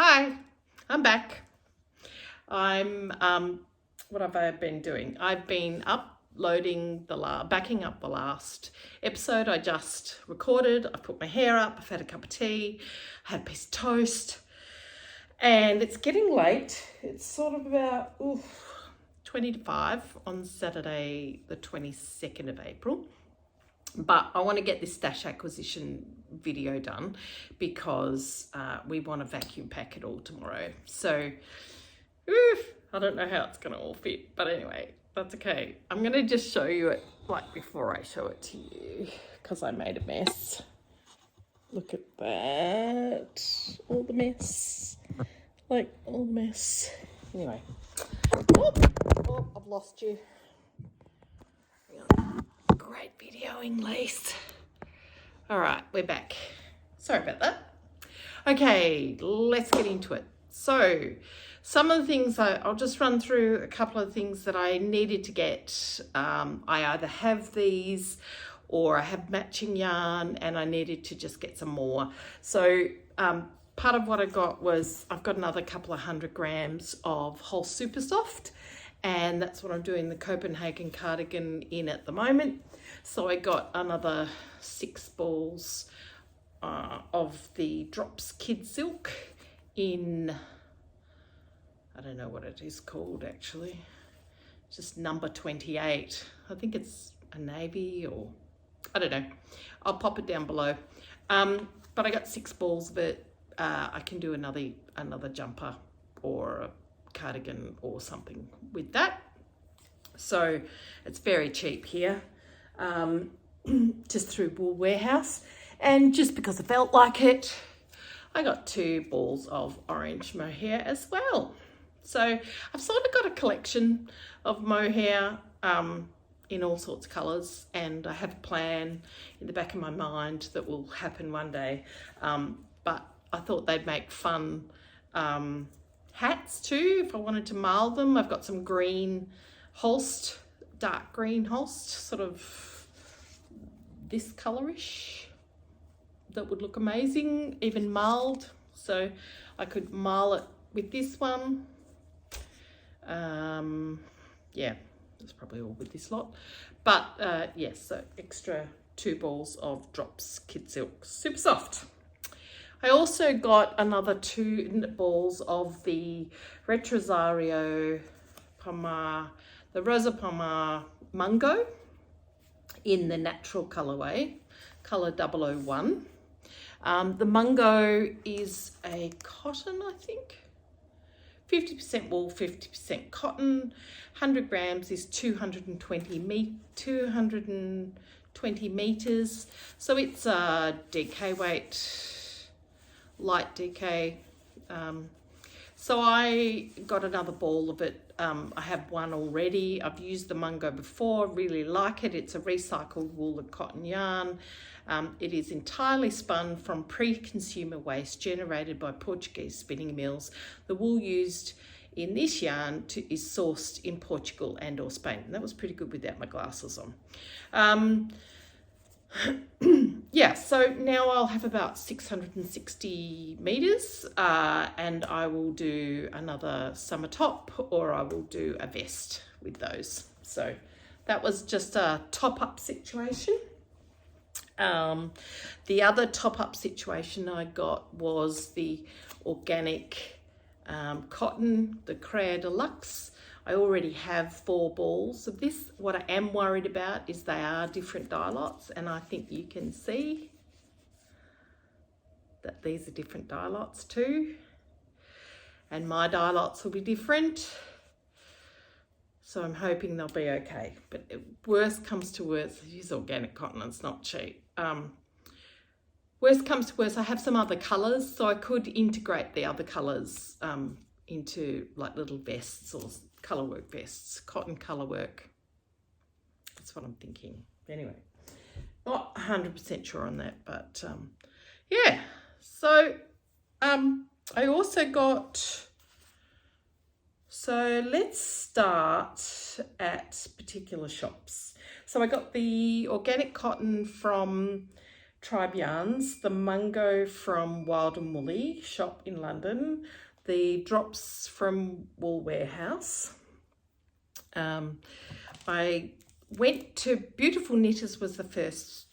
Hi, I'm back. What have I been doing? I've been uploading backing up the last episode I just recorded. I put my hair up, I've had a cup of tea, I had a piece of toast, and it's getting late. It's sort of about 20 to 5 on Saturday, the 22nd of April. But I want to get this stash acquisition video done because we want to vacuum pack it all tomorrow. So I don't know how it's going to all fit, but anyway, that's okay. I'm going to just show you it like before I show it to you because I made a mess. Look at that. All the mess. Like all the mess. Anyway. Oh, I've lost you. Great videoing, Lace. All right, we're back. Sorry about that. Okay, let's get into it. So, some of the things I'll just run through a couple of things that I needed to get. I either have these or I have matching yarn and I needed to just get some more. So, part of what I got was I've got another couple of 100 grams of whole super soft, and that's what I'm doing the Copenhagen cardigan in at the moment. So I got another 6 balls of the Drops Kidsilk in, I don't know what it is called actually, just number 28. I think it's a navy, or I don't know. I'll pop it down below. But I got 6 balls of it. I can do another jumper or a cardigan or something with that. So it's very cheap here, just through Wool Warehouse. And just because I felt like it, I got 2 balls of orange mohair as well. So I've sort of got a collection of mohair in all sorts of colours, and I have a plan in the back of my mind that will happen one day. But I thought they'd make fun hats too if I wanted to mail them. I've got some green Holst, dark green Holst, sort of this colourish, that would look amazing, even mailed. So I could mail it with this one. Yeah, that's probably all with this lot. But yes, so extra 2 balls of Drops Kidsilk Super Soft. I also got another 2 balls of the Retrosario Pomar, the Rosa Pomar Mungo in the natural colourway, colour 001. The Mungo is a cotton, I think. 50% wool, 50% cotton. 100 grams is 220 meters. So it's a DK weight, light DK. So I got another ball of it. I have one already. I've used the Mungo before, really like it. It's a recycled wool and cotton yarn. It is entirely spun from pre-consumer waste generated by Portuguese spinning mills. The wool used in this yarn is sourced in Portugal and or Spain. And that was pretty good without my glasses on. Yeah, so now I'll have about 660 meters, and I will do another summer top, or I will do a vest with those. So that was just a top-up situation. The other top-up situation I got was the organic cotton, the Krea Deluxe. I already have 4 balls of this. What I am worried about is they are different dye lots, and I think you can see that these are different dye lots too. And my dye lots will be different. So I'm hoping they'll be okay. But worst comes to worst, I use organic cotton, it's not cheap. Worst comes to worst, I have some other colours, so I could integrate the other colours into like little vests or colourwork vests, cotton colourwork. That's what I'm thinking. Anyway, not 100% sure on that, but yeah. So I also got, so let's start at particular shops. So I got the organic cotton from Tribe yarns, the Mungo from Wild and Woolly shop in London, the drops from Wool Warehouse. I went to Beautiful Knitters was the first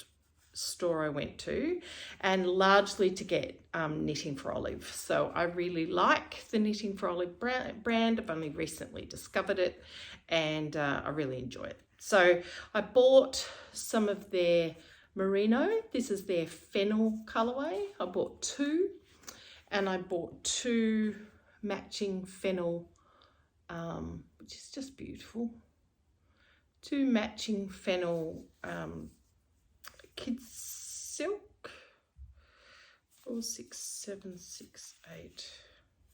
store I went to, and largely to get Knitting for Olive. So I really like the Knitting for Olive brand. I've only recently discovered it, and I really enjoy it. So I bought some of their Merino. This is their Fennel colourway. I bought 2, and I bought 2 matching Fennel, which is just beautiful. 2 matching Fennel Kidsilk, 46768,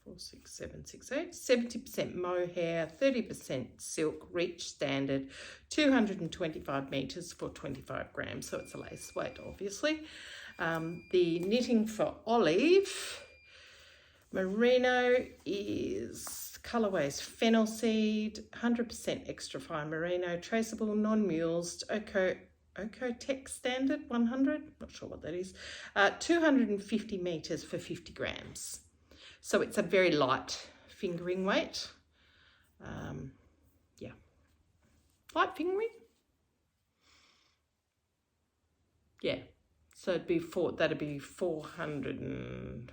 46768, 70% mohair, 30% silk, reach standard, 225 meters for 25 grams. So it's a lace weight, obviously. The Knitting for Olive Merino is Colourway's Fennel Seed, 100% extra fine merino, traceable, non-mulesed, Oco-Tex standard 100, not sure what that is, 250 meters for 50 grams. So it's a very light fingering weight. Yeah, light fingering. Yeah, so that'd be 400 and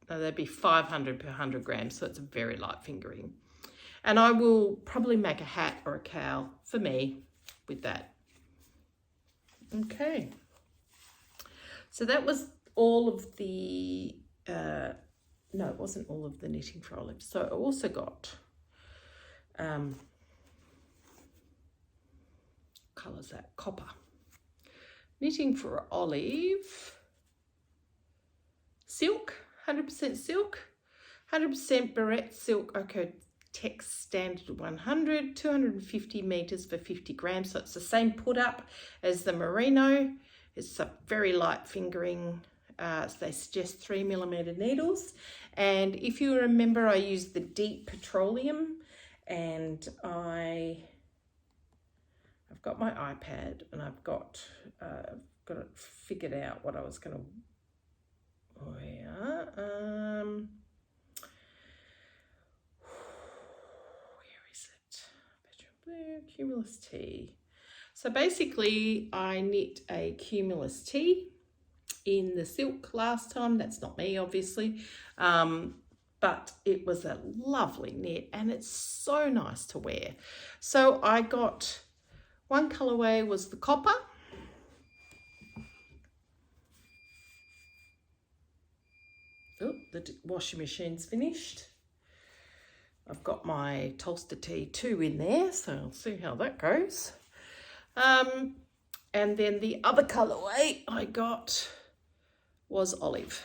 no, that'd be 500 per 100 grams. So it's a very light fingering, and I will probably make a hat or a cowl for me with that. Okay, so that was all of the, no, it wasn't all of the Knitting for Olive. So I also got, colours that, copper. Knitting for Olive, silk, 100% silk, 100% barrette silk, Oco-Tex standard 100, 250 meters for 50 grams. So it's the same put up as the merino. It's a very light fingering. So they suggest 3mm needles. And if you remember, I used the Deep Petroleum, and I've got my iPad, and I've got it figured out what I was going to wear. Where is it? Bedroom Blue, Cumulus Tee. So basically I knit a Cumulus Tee in the silk last time. That's not me, obviously, but it was a lovely knit, and it's so nice to wear. So I got, one colourway was the copper. Oh, the washing machine's finished. I've got my Tolster Tee 2 in there, so I'll see how that goes. And then the other colourway I got was olive.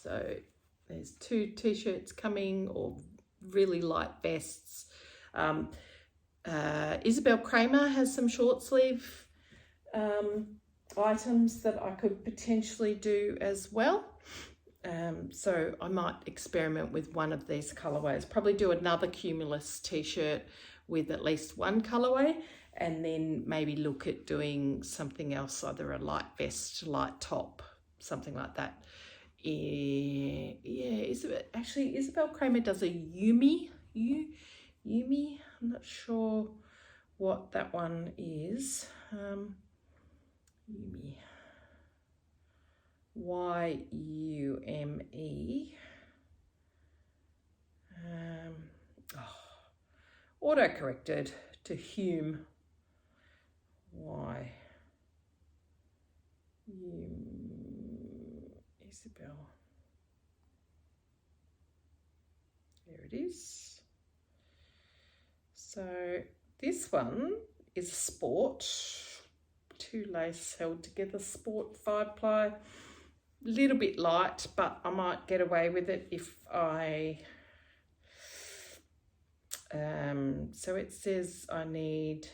So there's 2 t-shirts coming, or really light vests. Isabel Kramer has some short sleeve items that I could potentially do as well. So I might experiment with one of these colorways, probably do another Cumulus t-shirt with at least one colorway, and then maybe look at doing something else, either a light vest, light top, something like that. Yeah, Isabel Kramer does a Yumi. I'm not sure what that one is. Yume. Y-U-M-E. Auto-corrected to Hume. Y. Isabel. There it is. So this one is sport. 2 lace held together, sport 5-ply. Little bit light, but I might get away with it if I so it says I need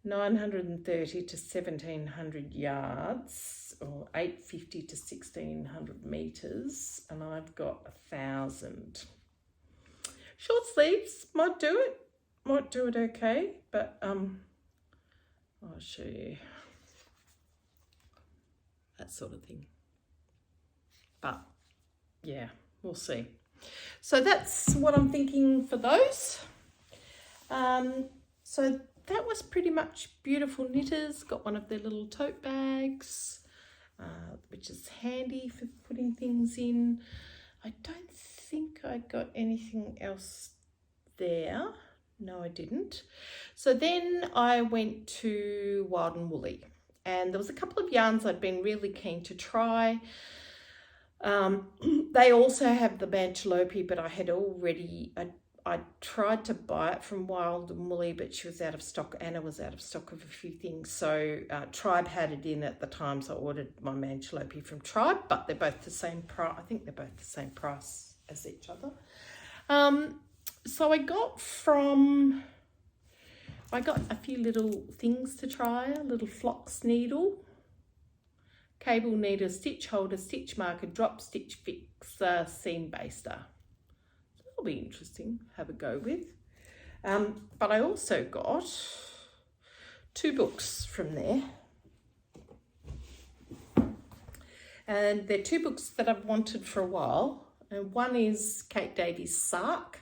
930 to 1700 yards, or 850 to 1600 meters, and I've got 1000. Short sleeves might do it okay, but I'll show you that sort of thing. But yeah, we'll see. So that's what I'm thinking for those. So that was pretty much Beautiful Knitters. Got one of their little tote bags, which is handy for putting things in. I don't think I got anything else there. No, I didn't. So then I went to Wild and Woolly, and there was a couple of yarns I'd been really keen to try. They also have the Mantelope, but I had already, I tried to buy it from Wild and Woolly, but she was out of stock. Anna was out of stock of a few things. So Tribe had it in at the time, so I ordered my Mantelope from Tribe, but they're both the same price. I think they're both the same price as each other. So I got a few little things to try. A little flox needle, cable kneader, stitch holder, stitch marker, drop stitch fixer, seam baster. That'll be interesting, have a go with. But I also got 2 books from there. And they're 2 books that I've wanted for a while. And one is Kate Davies' Sark.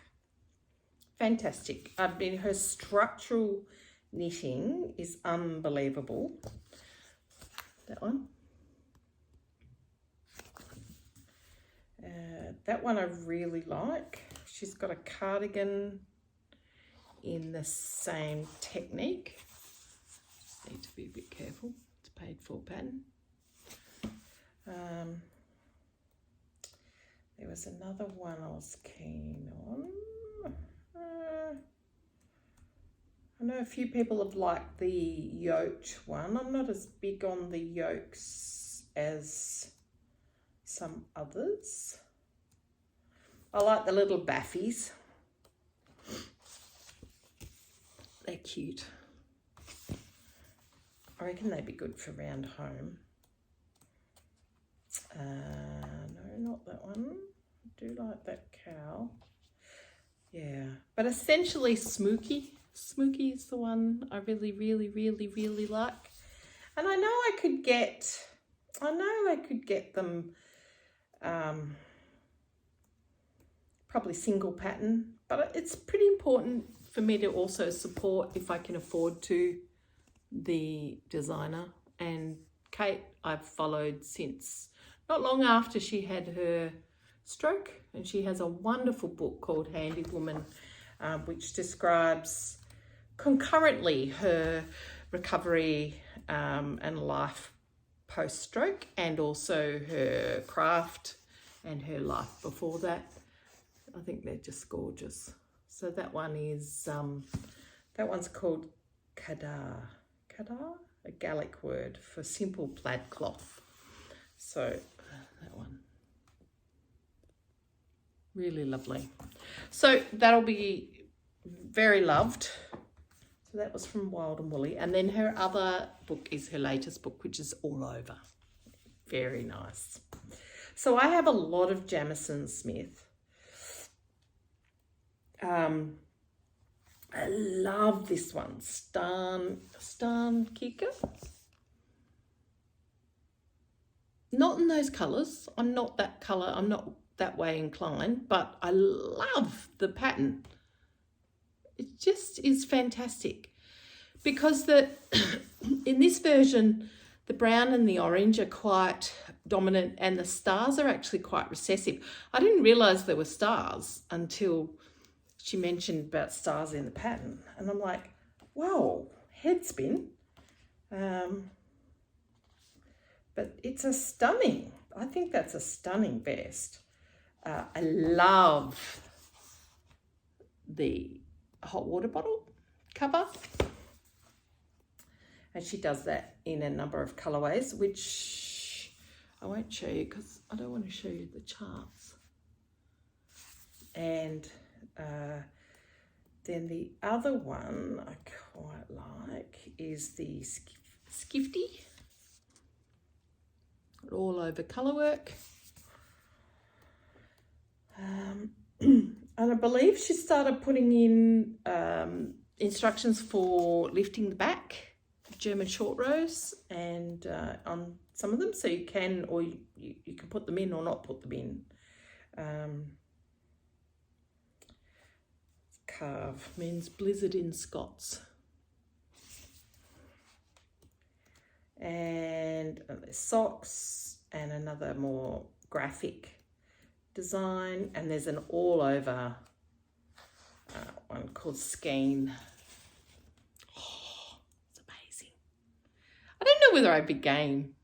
Fantastic. Her structural knitting is unbelievable. That one. That one I really like. She's got a cardigan in the same technique. Need to be a bit careful. It's paid for pattern. There was another one I was keen on. I know a few people have liked the yoked one. I'm not as big on the yokes as some others. I like the little baffies. They're cute. I reckon they'd be good for round home. No, not that one. I do like that cow. Yeah, but essentially Smokey. Smokey is the one I really, really, really, really like. And I know I could get them probably single pattern, but it's pretty important for me to also support, if I can afford to, the designer. And Kate I've followed since not long after she had her stroke, and she has a wonderful book called Handy Woman, which describes concurrently her recovery and life post-stroke, and also her craft and her life before that. I think they're just gorgeous. So that one is that one's called Kadar. Kadar, a Gaelic word for simple plaid cloth. So that one, really lovely. So that'll be very loved. So that was from Wild and Woolly. And then her other book is her latest book, which is All Over. Very nice. So I have a lot of Jamison Smith. I love this one, Starn Kicker. Not in those colours. I'm not that colour. I'm not that way inclined, but I love the pattern. It just is fantastic, because in this version, the brown and the orange are quite dominant, and the stars are actually quite recessive. I didn't realise there were stars until she mentioned about stars in the pattern, and I'm like, whoa, head spin. But it's a stunning, I think that's a stunning vest. I love the hot water bottle cover, and she does that in a number of colorways, which I won't show you because I don't want to show you the charts. And then the other one I quite like is the Skifty, all over colourwork. And I believe she started putting in instructions for lifting the back German short rows and on some of them, so you can, or you can put them in or not put them in. Carve means blizzard in Scots. And there's socks and another more graphic design, and there's an all over one called Skein. Oh, it's amazing. I don't know whether I'd be game.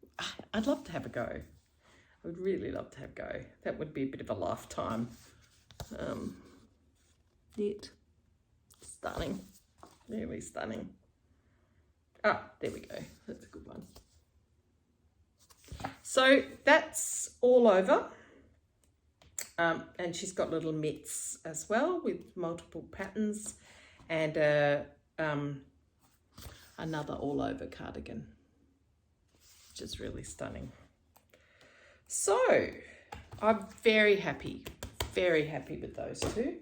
I'd love to have a go. I would really love to have a go. That would be a bit of a lifetime knit. Stunning, really stunning. Ah, there we go. That's a good one. So that's all over. And she's got little mitts as well with multiple patterns and another all over cardigan, which is really stunning. So I'm very happy with those two.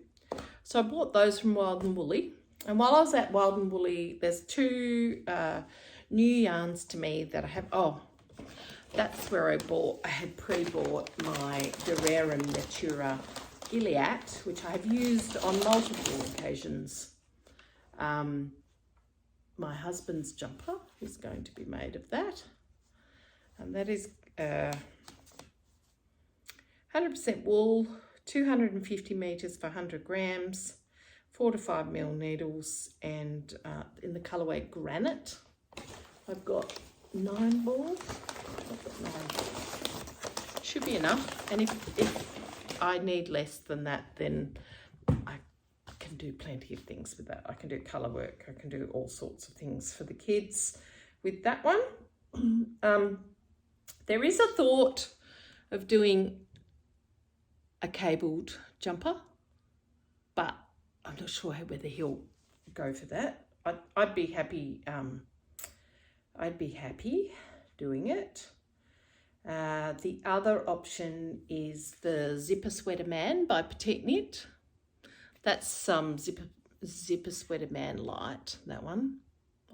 So I bought those from Wild and Woolly. And while I was at Wild and Woolly, there's two new yarns to me that I have. Oh, that's where I had pre-bought my Dererum Natura Gilead, which I have used on multiple occasions. My husband's jumper is going to be made of that. And that is 100% wool, 250 meters for 100 grams, 4 to 5 mil needles, and in the colourway Granite. I've got 9 balls. I've got 9 balls. Should be enough. And if I need less than that, then I can do plenty of things with that. I can do colour work. I can do all sorts of things for the kids with that one. There is a thought of doing a cabled jumper, but I'm not sure whether he'll go for that. I'd be happy. I'd be happy doing it. The other option is the Zipper Sweater Man by Petite Knit. That's some Zipper Sweater Man Light. That one.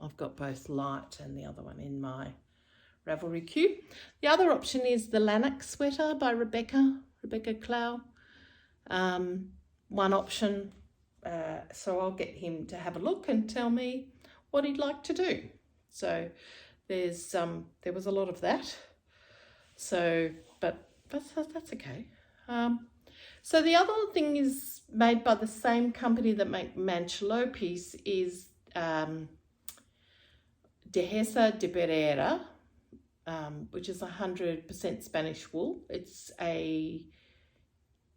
I've got both light and the other one in my Ravelry queue. The other option is the Lanark Sweater by Rebecca Clow. One option. So I'll get him to have a look and tell me what he'd like to do. So there was a lot of that. So, but that's okay. So the other thing is made by the same company that make Manchalopes is Dehesa de Pereira, which is 100% Spanish wool. It's a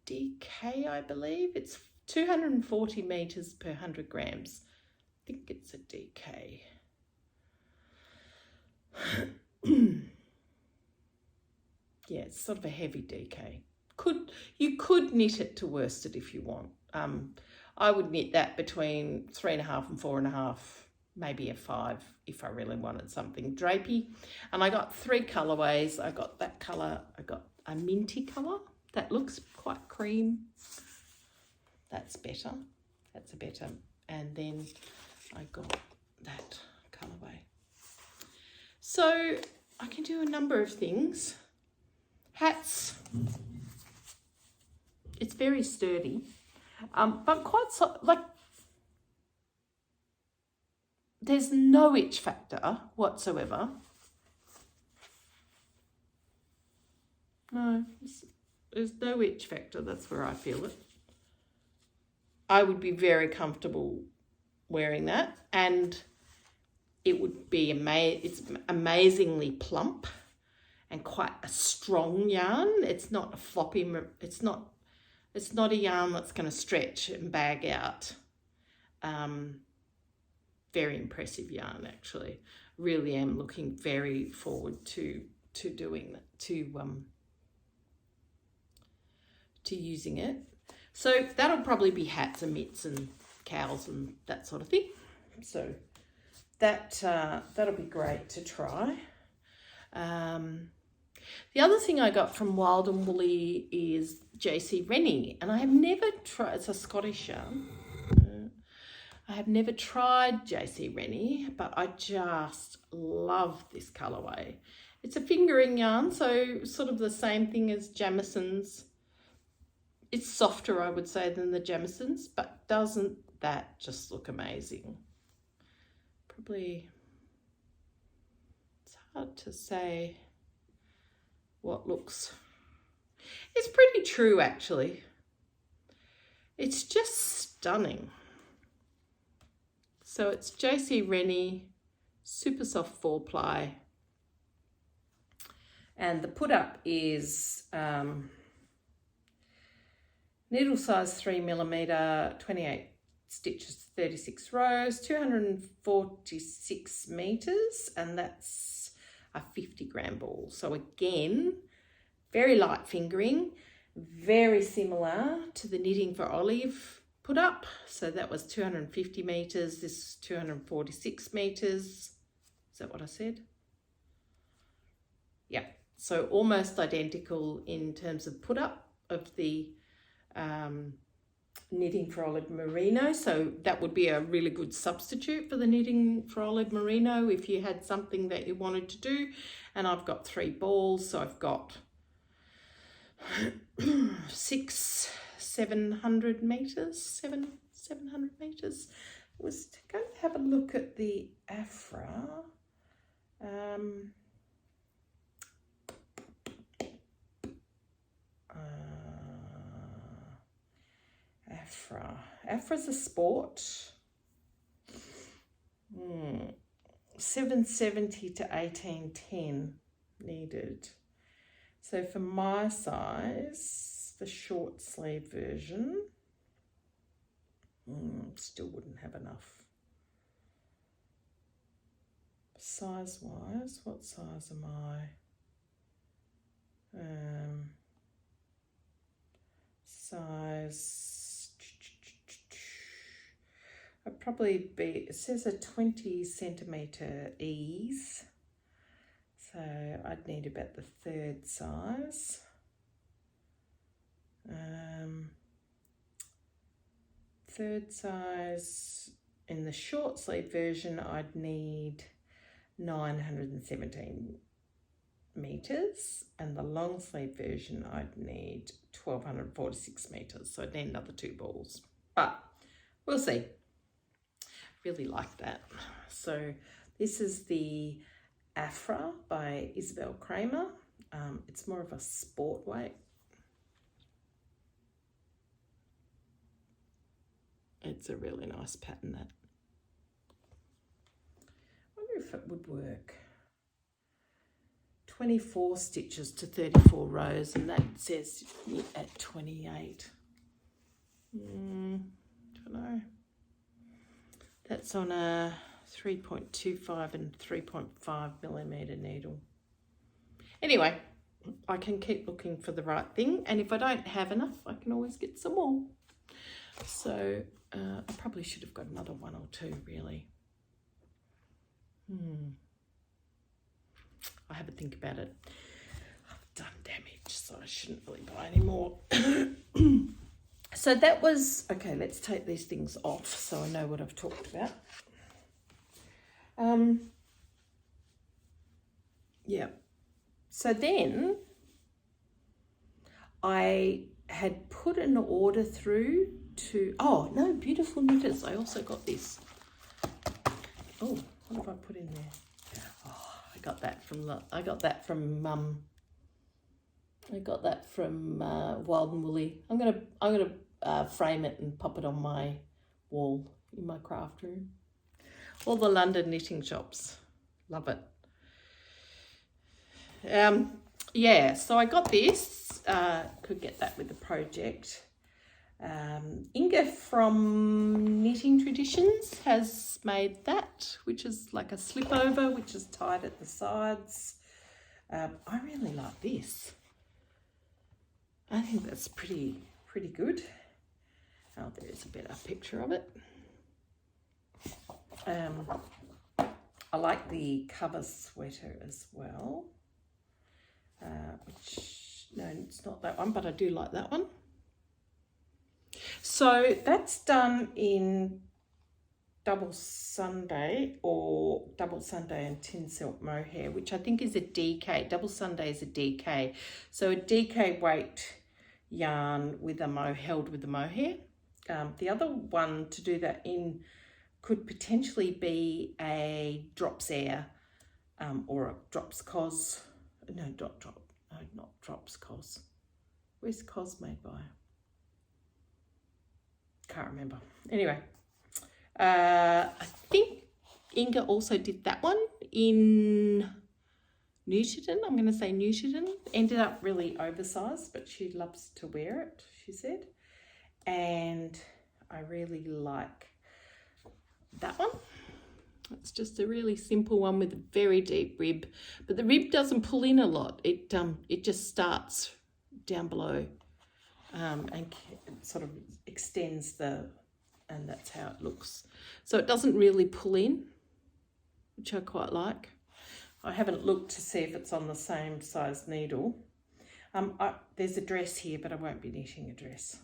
DK, I believe. It's 240 meters per 100 grams. I think it's a DK. Yeah, it's sort of a heavy DK. You could knit it to worsted if you want. I would knit that between 3.5 and 4.5, maybe a 5 if I really wanted something drapey. And I got 3 colorways. I got that color. I got a minty color that looks quite cream. That's better. That's a better. And then I got that colorway. So I can do a number of things. Hats. It's very sturdy, but quite like there's no itch factor whatsoever. No, there's no itch factor. That's where I feel it. I would be very comfortable wearing that, and it would be it's amazingly plump and quite a strong yarn. It's not a floppy. It's not a yarn that's going to stretch and bag out. Very impressive yarn, actually. Really am looking very forward to doing that, to using it. So that'll probably be hats and mitts and cows and that sort of thing. So that'll be great to try. The other thing I got from Wild and Woolly is JC Rennie, and I have never tried. It's a Scottish yarn. I have never tried JC Rennie, but I just love this colourway. It's a fingering yarn, so sort of the same thing as Jamison's. It's softer, I would say, than the Jamison's, but doesn't that just look amazing? Probably, it's hard to say what looks. It's pretty true, actually. It's just stunning. So it's JC Rennie, super soft 4-ply. And the put up is needle size 3mm, 28 stitches, 36 rows, 246 meters, and that's a 50-gram ball. So again, very light fingering, very similar to the Knitting for Olive put up. So that was 250 meters, this is 246 meters. Is that what I said? Yeah, so almost identical in terms of put up of the Knitting for Olive Merino. So that would be a really good substitute for the Knitting for Olive Merino if you had something that you wanted to do. And I've got 3 balls, so I've got 700 meters. 700 meters. I was going to have a look at the Afra. Afra's a sport. 770 to 1810 needed. So for my size, the short sleeve version, still wouldn't have enough. Size wise, what size am I? Size, I'd probably be, it says a 20 centimetre ease, so I'd need about the 3rd size. Third size in the short sleeve version, I'd need 917 meters, and the long sleeve version I'd need 1246 meters, so I'd need another 2 balls, but we'll see. Really like that. So this is the Afra by Isabel Kramer. It's more of a sport weight. It's a really nice pattern, that. I wonder if it would work. 24 stitches to 34 rows, and that says at 28. Don't know. That's on a 3.25 and 3.5 millimeter needle. Anyway, I can keep looking for the right thing, and if I don't have enough, I can always get some more. So I probably should have got another 1 or 2, really. I have a think about it. I've done damage, so I shouldn't really buy any more. So that was, okay, let's take these things off so I know what I've talked about. Yeah. So then I had put an order through to, oh no, Beautiful Knitters. I also got this. Oh, what have I put in there? Oh, I got that from Wild and Woolly. I'm gonna frame it and pop it on my wall in my craft room. All the London knitting shops, love it. Yeah, so I got this. Could get that with the project. Inga from Knitting Traditions has made that, which is like a slip over, which is tied at the sides. I really like this. I think that's pretty good. Oh, there's a better picture of it. I like the cover sweater as well. Which, no, it's not that one, but I do like that one. So that's done in Double Sunday or Double Sunday and Tin Silk Mohair, which I think is a DK. Double Sunday is a DK. So a DK weight yarn with a held with a mohair. The other one to do that in could potentially be a Drops Air or a Drops Cos. No, not Drops Cos. Where's Cos made by? Can't remember. Anyway, I think Inga also did that one in Newton. I'm going to say Newton. Ended up really oversized, but she loves to wear it, she said. And I really like that one. It's just a really simple one with a very deep rib, but the rib doesn't pull in a lot. It just starts down below and sort of extends and that's how it looks. So it doesn't really pull in, which I quite like. I haven't looked to see if it's on the same size needle. There's a dress here, but I won't be knitting a dress.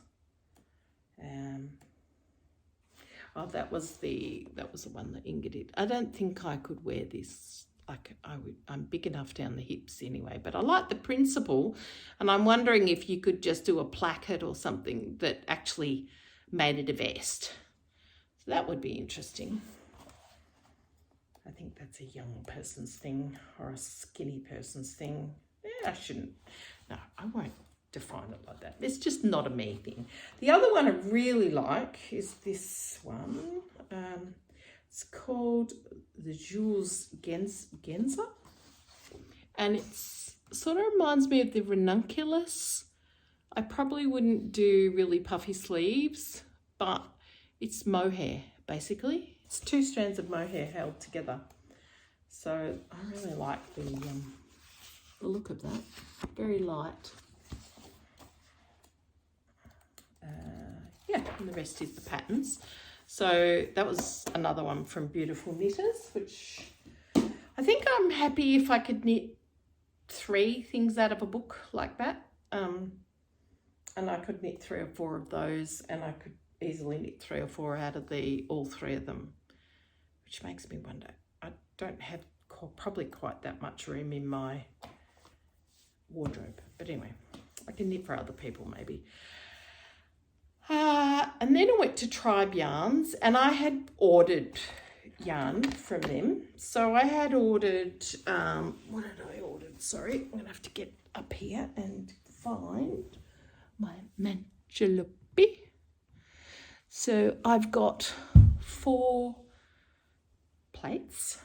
Oh, that was the one that Inga did. I don't think I could wear this. Like I'm big enough down the hips anyway, but I like the principle, and I'm wondering if you could just do a placket or something that actually made it a vest. So that would be interesting. I think that's a young person's thing or a skinny person's thing. Yeah, I won't define it like that. It's just not a me thing. The other one I really like is this one. It's called the Jules Genza, and it's sort of reminds me of the ranunculus. I probably wouldn't do really puffy sleeves, but it's mohair basically. It's 2 strands of mohair held together. So I really like the look of that. Very light. Yeah, and the rest is the patterns. So that was another one from Beautiful Knitters, which I think I'm happy if I could knit 3 things out of a book like that. And I could knit 3 or 4 of those, and I could easily knit 3 or 4 out of all 3 of them, which makes me wonder. I don't have probably quite that much room in my wardrobe, but anyway, I can knit for other people maybe. And then I went to Tribe Yarns, and I had ordered yarn from them. So I had ordered, what did I order? Sorry, I'm going to have to get up here and find my Manchalopi. So I've got 4 plates,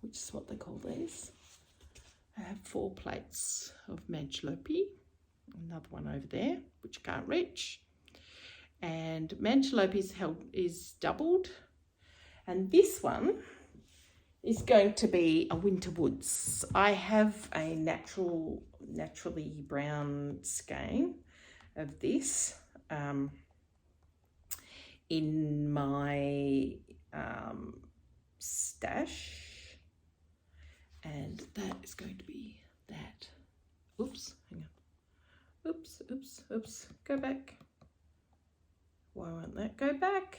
which is what they call these. I have 4 plates of Manchalopi, another one over there, which I can't reach. And Manchalopi is doubled, and this one is going to be a Winter Woods. I have a naturally brown skein of this in my stash, and that is going to be that. Oops, hang on. Oops, go back. Why won't that go back?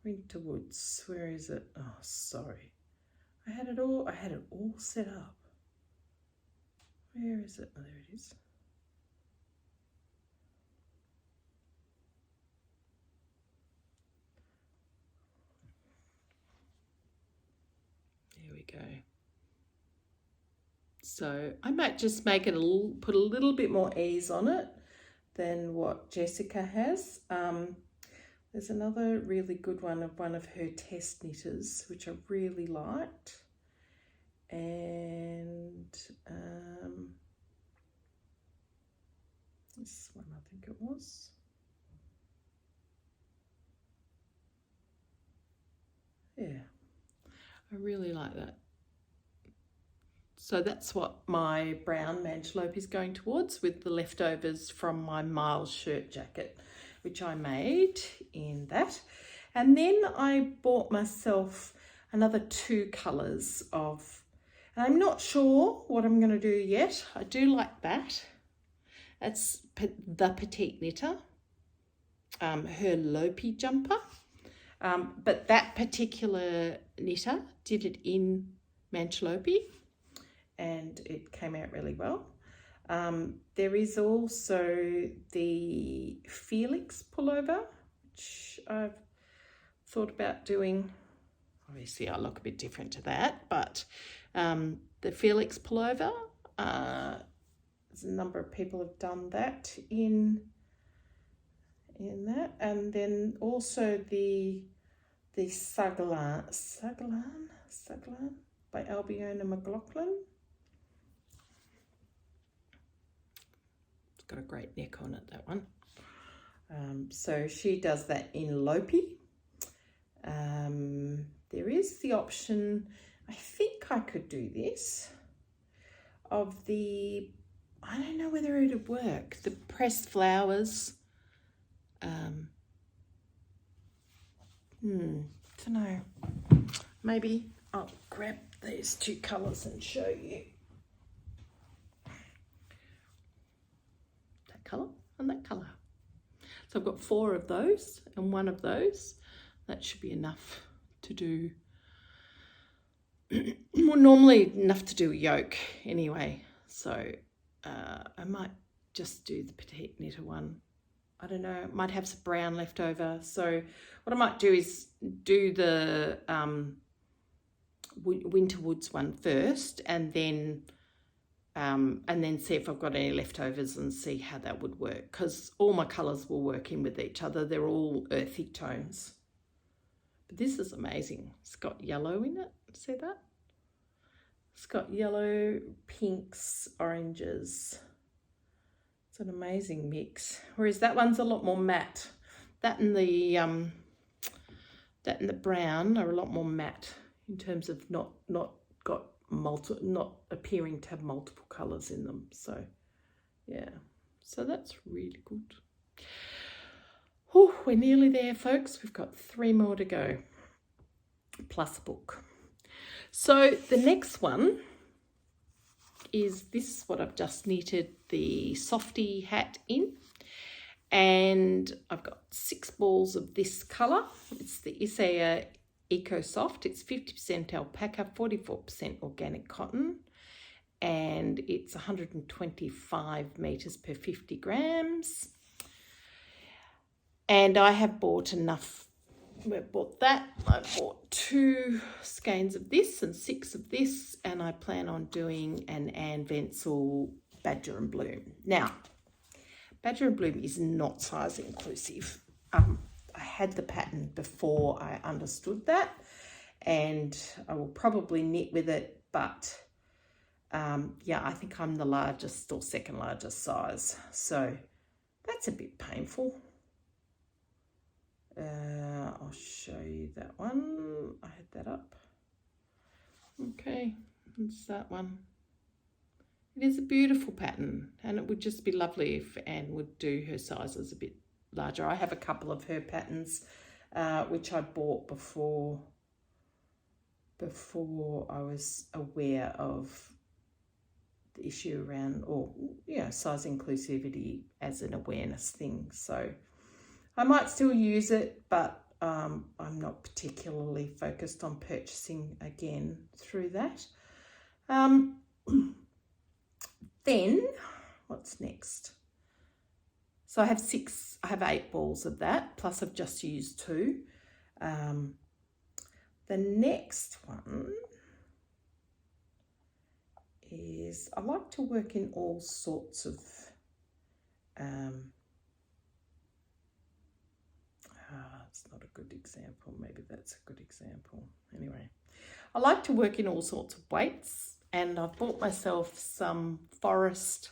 Winter Woods, where is it? Oh, sorry. I had it all set up. Where is it? Oh, there it is. There we go. So I might just make it put a little bit more ease on it than what Jessica has. There's another really good one of her test knitters, which I really liked. And this one, I think it was. Yeah, I really like that. So that's what my brown Manchalopi is going towards, with the leftovers from my Miles shirt jacket, which I made in that. And then I bought myself another 2 colours of, and I'm not sure what I'm going to do yet. I do like that. That's the Petite Knitter. her Lopi jumper. But that particular knitter did it in Manchlopi and it came out really well. There is also the Felix pullover, which I've thought about doing. Obviously, I look a bit different to that, but the Felix pullover, there's a number of people have done that in that, and then also the Saglan by Albiona McLaughlin. It's got a great neck on it, that one. So she does that in Lopi. There is the option, I think I could do this, of the, I don't know whether it would work, the pressed flowers. Don't know. Maybe I'll grab these two colours and show you. That colour and that colour. So I've got 4 of those and 1 of those. That should be enough to do. Well, normally enough to do a yoke anyway. So I might just do the petite knitter one. I don't know, might have some brown left over. So what I might do is do the Winter Woods one first, and then see if I've got any leftovers and see how that would work, because all my colours will work in with each other. They're all earthy tones. But this is amazing. It's got yellow in it. See that? It's got yellow, pinks, oranges. It's an amazing mix. Whereas that one's a lot more matte. That and the brown are a lot more matte in terms of not appearing to have multiple colours in them. So yeah, so that's really good. Oh, we're nearly there, folks. We've got 3 more to go, plus a book. So the next one is this, what I've just knitted the softy hat in, and I've got 6 balls of this colour. It's the Isaiah Eco Soft. It's 50% alpaca, 44% organic cotton, and it's 125 meters per 50 grams. And I have bought enough. I bought that. I bought 2 skeins of this and 6 of this, and I plan on doing an Anne Wenzel Badger and Bloom. Now, Badger and Bloom is not size inclusive. I had the pattern before I understood that, and I will probably knit with it, but yeah, I think I'm the largest or second largest size, so that's a bit painful. I'll show you that one. I had that up. Okay, it's that one. It is a beautiful pattern, and it would just be lovely if Anne would do her sizes a bit larger. I have a couple of her patterns which I bought before I was aware of the issue around, or size inclusivity as an awareness thing. So I might still use it, but I'm not particularly focused on purchasing again through that. Then what's next? So I have 8 balls of that, plus I've just used 2. The next one is, I like to work in all sorts of it's not a good example. Maybe that's a good example. Anyway, I like to work in all sorts of weights, and I've bought myself some forest.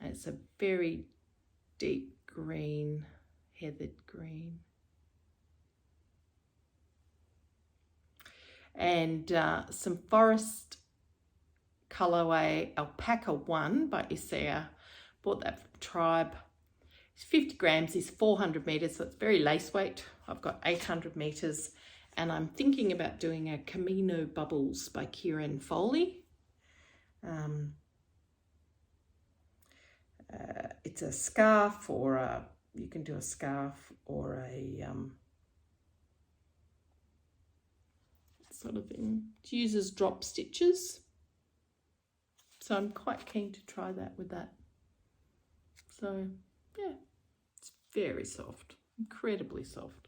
And it's a very deep green, heathered green. And some forest Colourway Alpaca 1 by Isaiah. Bought that from Tribe. It's 50 grams, is 400 meters, so it's very lace weight. I've got 800 meters, and I'm thinking about doing a Camino Bubbles by Kieran Foley. It's a scarf or a you can do a scarf or a sort of thing. It uses drop stitches. So I'm quite keen to try that with that. So yeah, it's very soft, incredibly soft.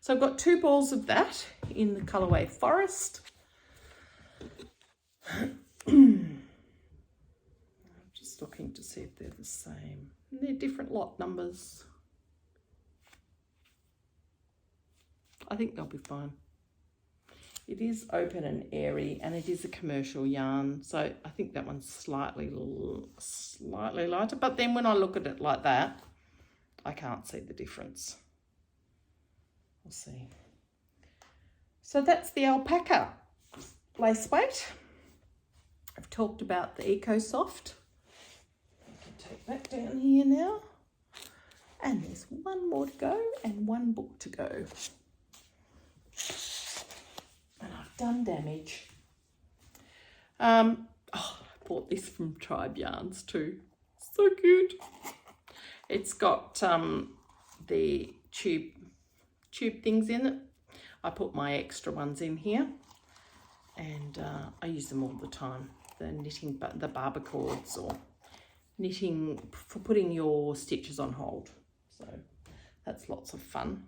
So I've got 2 balls of that in the colourway Forest. I'm just looking to see if they're the same. They're different lot numbers. I think they'll be fine. It is open and airy, and it is a commercial yarn, so I think that one's slightly lighter. But then when I look at it like that, I can't see the difference. We'll see. So that's the Alpaca lace weight. I've talked about the EcoSoft. I can take that down here now. And there's one more to go and one book to go. And I've done damage. I bought this from Tribe Yarns too. So good. It's got the tube things in it. I put my extra ones in here, and I use them all the time. The knitting, the barber cords, or knitting for putting your stitches on hold. So that's lots of fun.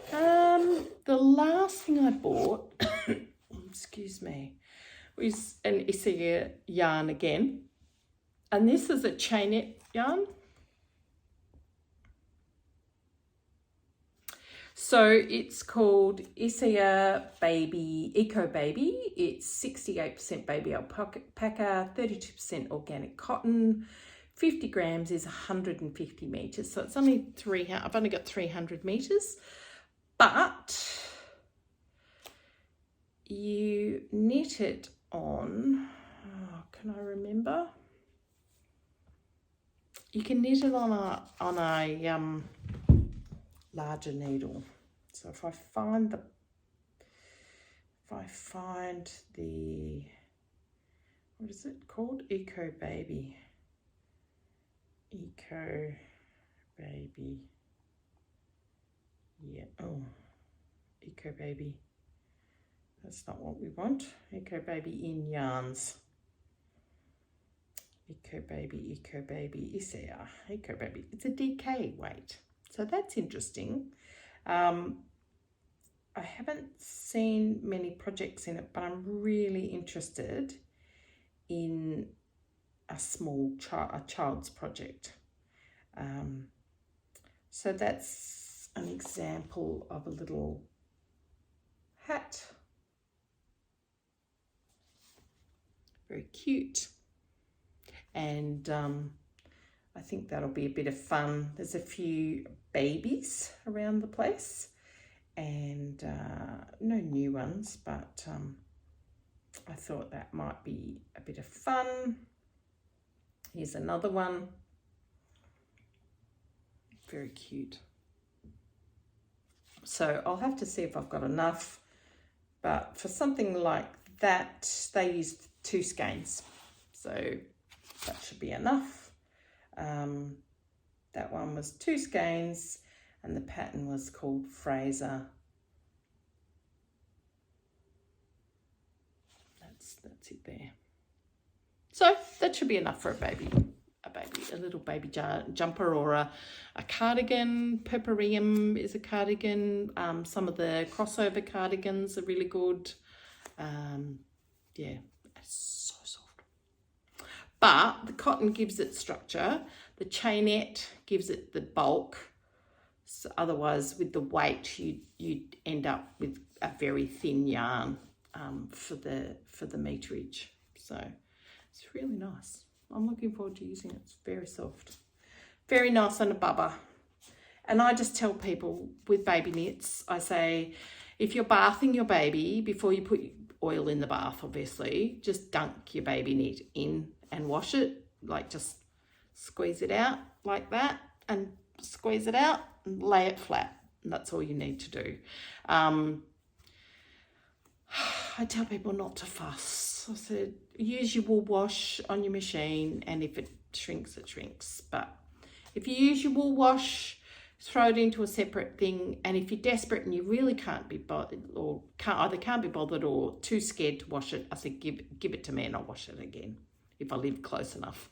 The last thing I bought, excuse me, was an Isia yarn again. And this is a chainette yarn. So it's called Isia Baby, Eco Baby. It's 68% baby alpaca, 32% organic cotton. 50 grams is 150 meters. So it's only I've only got 300 meters. But you knit it on, can I remember? You can knit it on a larger needle. So if I find the, what is it called? Eco Baby. Yeah, oh, Eco Baby. That's not what we want. Eco Baby in yarns. Eco Baby, is there? Eco Baby. It's a DK weight. So that's interesting. I haven't seen many projects in it, but I'm really interested in a small child's project. So that's an example of a little hat. Very cute. And I think that'll be a bit of fun. There's a few babies around the place, and no new ones, but I thought that might be a bit of fun. Here's another one. Very cute. So I'll have to see if I've got enough, but for something like that, they used 2 skeins, so that should be enough. That one was 2 skeins, and the pattern was called Fraser. That's it there. So that should be enough for a little baby jumper, or a cardigan. Purpurium is a cardigan. Some of the crossover cardigans are really good. Yeah, it's so soft. But the cotton gives it structure. The chainette gives it the bulk. So otherwise, with the weight, you'd end up with a very thin yarn for the meterage. So it's really nice. I'm looking forward to using it. It's very soft, very nice on a bubba. And I just tell people with baby knits, I say, if you're bathing your baby, before you put oil in the bath, obviously, just dunk your baby knit in and wash it. Like, just squeeze it out like that, and squeeze it out and lay it flat. And that's all you need to do. I tell people not to fuss. I said, use your wool wash on your machine, and if it shrinks, it shrinks. But if you use your wool wash, throw it into a separate thing. And if you're desperate and you really can't be bothered, or can't be bothered or too scared to wash it, I said give it to me and I'll wash it again if I live close enough.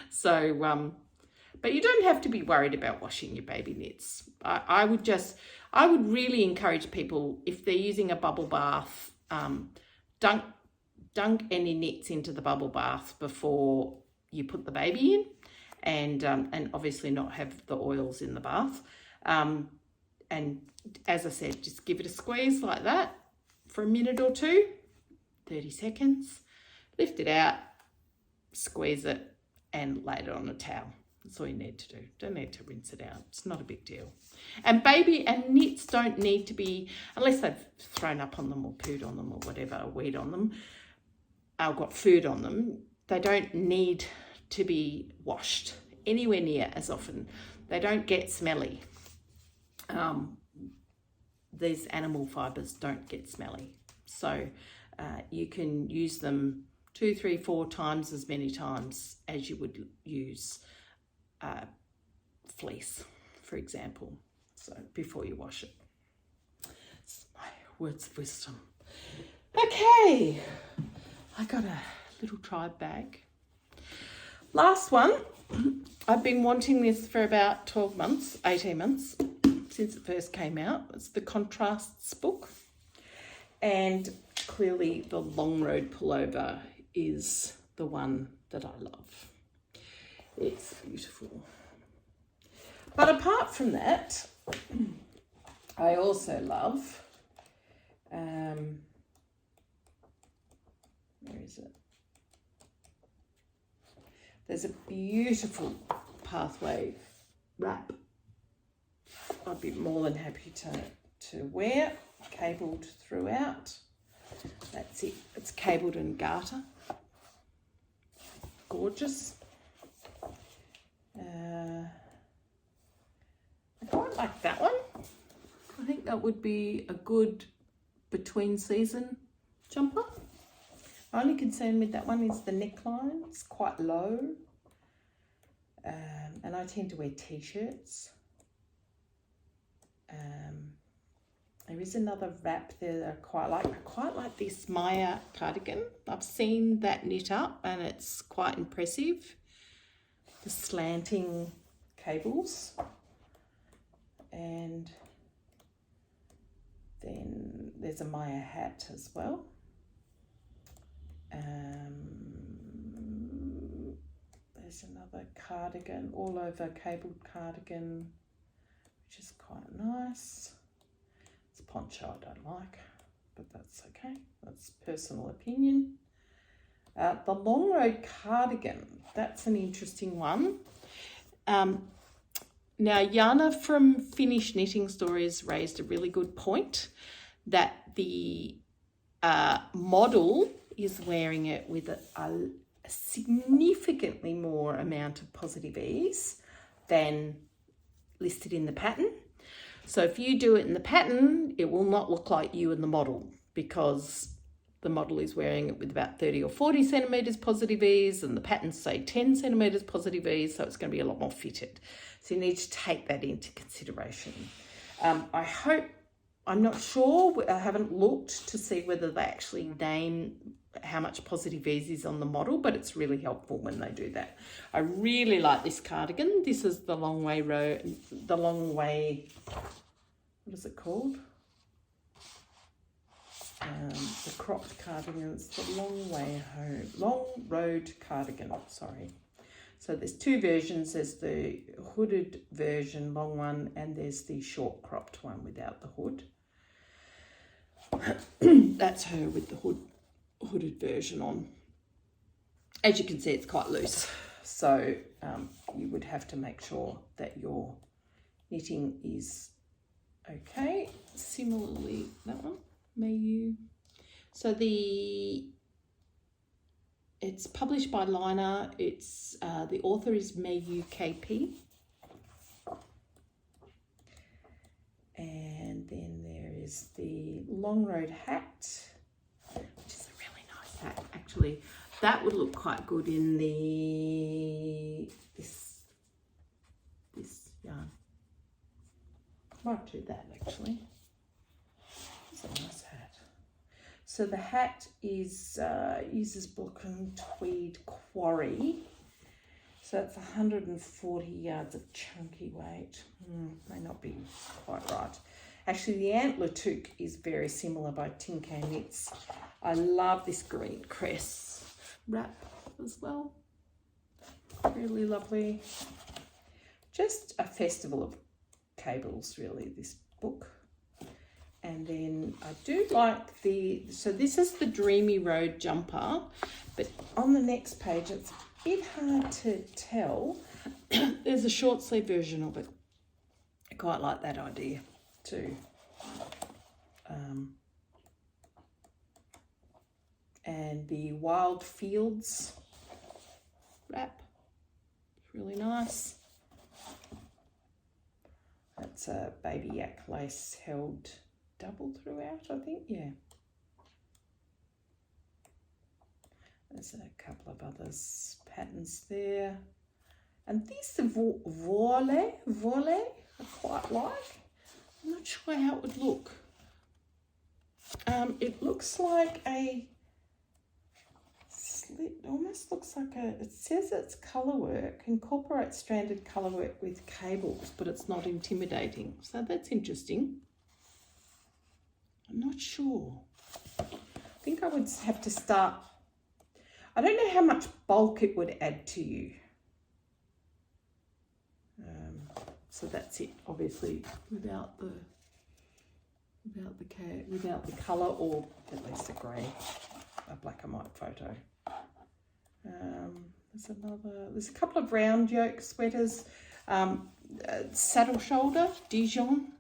So but you don't have to be worried about washing your baby knits. I would really encourage people, if they're using a bubble bath, dunk any knits into the bubble bath before you put the baby in, and obviously not have the oils in the bath. And as I said, just give it a squeeze like that for a minute or two, 30 seconds, lift it out, squeeze it, and lay it on a towel. That's all you need to do. Don't need to rinse it out. It's not a big deal. And knits don't need to be, unless they've thrown up on them or pooed on them or whatever, or weed on them, or got food on them, they don't need to be washed anywhere near as often. They don't get smelly. These animal fibres don't get smelly. So you can use them 2, 3, 4 times as many times as you would use fleece, for example, so before you wash it. It's my words of wisdom. Okay, I got a little tribe bag. Last one. I've been wanting this for about 12 months, 18 months, since it first came out. It's the Contrasts book, and clearly the Long Road Pullover is the one that I love. It's beautiful. But apart from that, I also love, where is it? There's a beautiful Pathway wrap. I'd be more than happy to wear, cabled throughout. That's it. It's cabled in garter. Gorgeous. I quite like that one. I think that would be a good between season jumper. My only concern with that one is the neckline. It's quite low. And I tend to wear t-shirts. There is another wrap there that I quite like. I quite like this Mohair cardigan. I've seen that knit up and it's quite impressive. The slanting cables. And then there's a Mohair hat as well. There's another cardigan, all over cabled cardigan, which is quite nice. It's a poncho I don't like, but that's okay. That's personal opinion. The Long Road cardigan, that's an interesting one. Now, Jana from Finnish Knitting Stories raised a really good point that the model is wearing it with a significantly more amount of positive ease than listed in the pattern. So if you do it in the pattern, it will not look like you and the model, because the model is wearing it with about 30 or 40 centimetres positive ease and the patterns say 10 centimetres positive ease, so it's going to be a lot more fitted. So you need to take that into consideration. I'm not sure, I haven't looked to see whether they actually name how much positive ease is on the model, but it's really helpful when they do that. I really like this cardigan. This is the Long Way, what is it called? The cropped cardigan. It's the Long Road cardigan, sorry. So there's two versions. There's the hooded version, long one, and there's the short cropped one without the hood. That's her with the hooded version on. As you can see, it's quite loose. So you would have to make sure that your knitting is okay. Similarly, that one, may you. So it's published by Liner. It's the author is Mayu KP. And then there is the Long Road hat, which is a really nice hat. Actually, that would look quite good in this yarn. Might do that actually. It's a nice hat. So the hat is uses block and tweed quarry. So it's 140 yards of chunky weight. May not be quite right. Actually, the Antler Toque is very similar by Tinko Knits. I love this green cress wrap as well. Really lovely. Just a festival of cables, really, this book. And then I do like so this is the Dreamy Road jumper, but on the next page it's a bit hard to tell. There's a short sleeve version of it. I quite like that idea too. And the Wild Fields wrap, really nice. That's a baby yak lace held double throughout, I think, yeah. There's a couple of others patterns there. And this voile, I quite like. I'm not sure how it would look. It looks like a slit, almost looks like it says it's colourwork, incorporates stranded colourwork with cables, but it's not intimidating. So that's interesting. I'm not sure. I think I would have to start. I don't know how much bulk it would add to you. So that's it, obviously, without the colour, or at least a black and white photo. There's a couple of round yoke sweaters. Saddle shoulder, Dijon.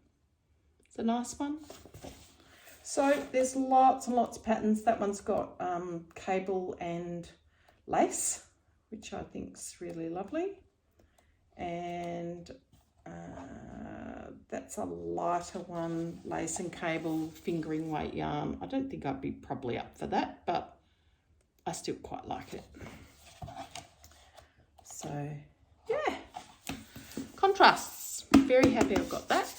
It's a nice one. So there's lots and lots of patterns. That one's got cable and lace, which I think's really lovely. And that's a lighter one, lace and cable, fingering weight yarn. I don't think I'd be probably up for that, but I still quite like it. So yeah, contrasts. Very happy I've got that.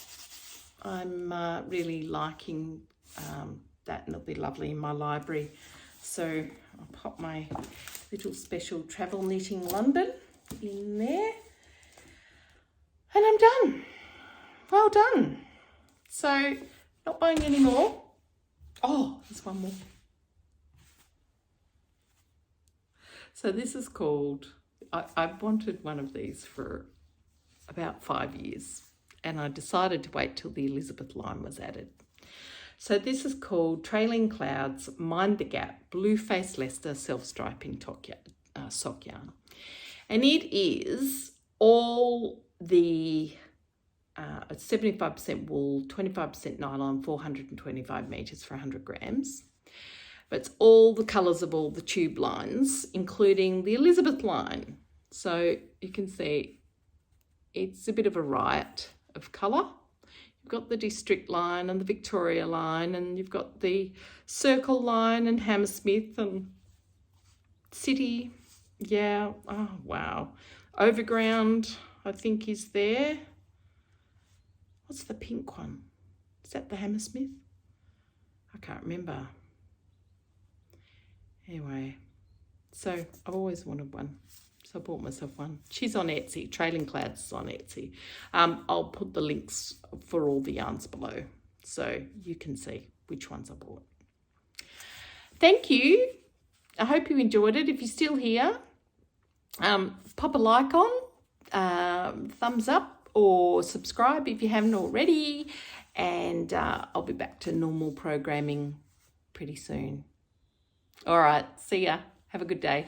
I'm really liking that, and it'll be lovely in my library. So I'll pop my little special travel knitting London in there. And I'm done. Well done. So, not buying any more. Oh, there's one more. So this is called, I wanted one of these for about 5 years, and I decided to wait till the Elizabeth line was added. So this is called Trailing Clouds Mind the Gap Blue Face Leicester Self-Striping Sock Yarn. And it is all the it's 75% wool, 25% nylon, 425 meters for 100 grams. But it's all the colours of all the tube lines, including the Elizabeth line. So you can see it's a bit of a riot of colour. You've got the District line and the Victoria line, and you've got the Circle line and Hammersmith and City. Yeah, oh wow. Overground, I think, is there. What's the pink one? Is that the Hammersmith? I can't remember. Anyway, so I've always wanted one. So I bought myself one. She's on Etsy. Trailing Clouds is on Etsy. I'll put the links for all the yarns below so you can see which ones I bought. Thank you. I hope you enjoyed it. If you're still here, pop a like on, thumbs up, or subscribe if you haven't already, and I'll be back to normal programming pretty soon. All right, see ya. Have a good day.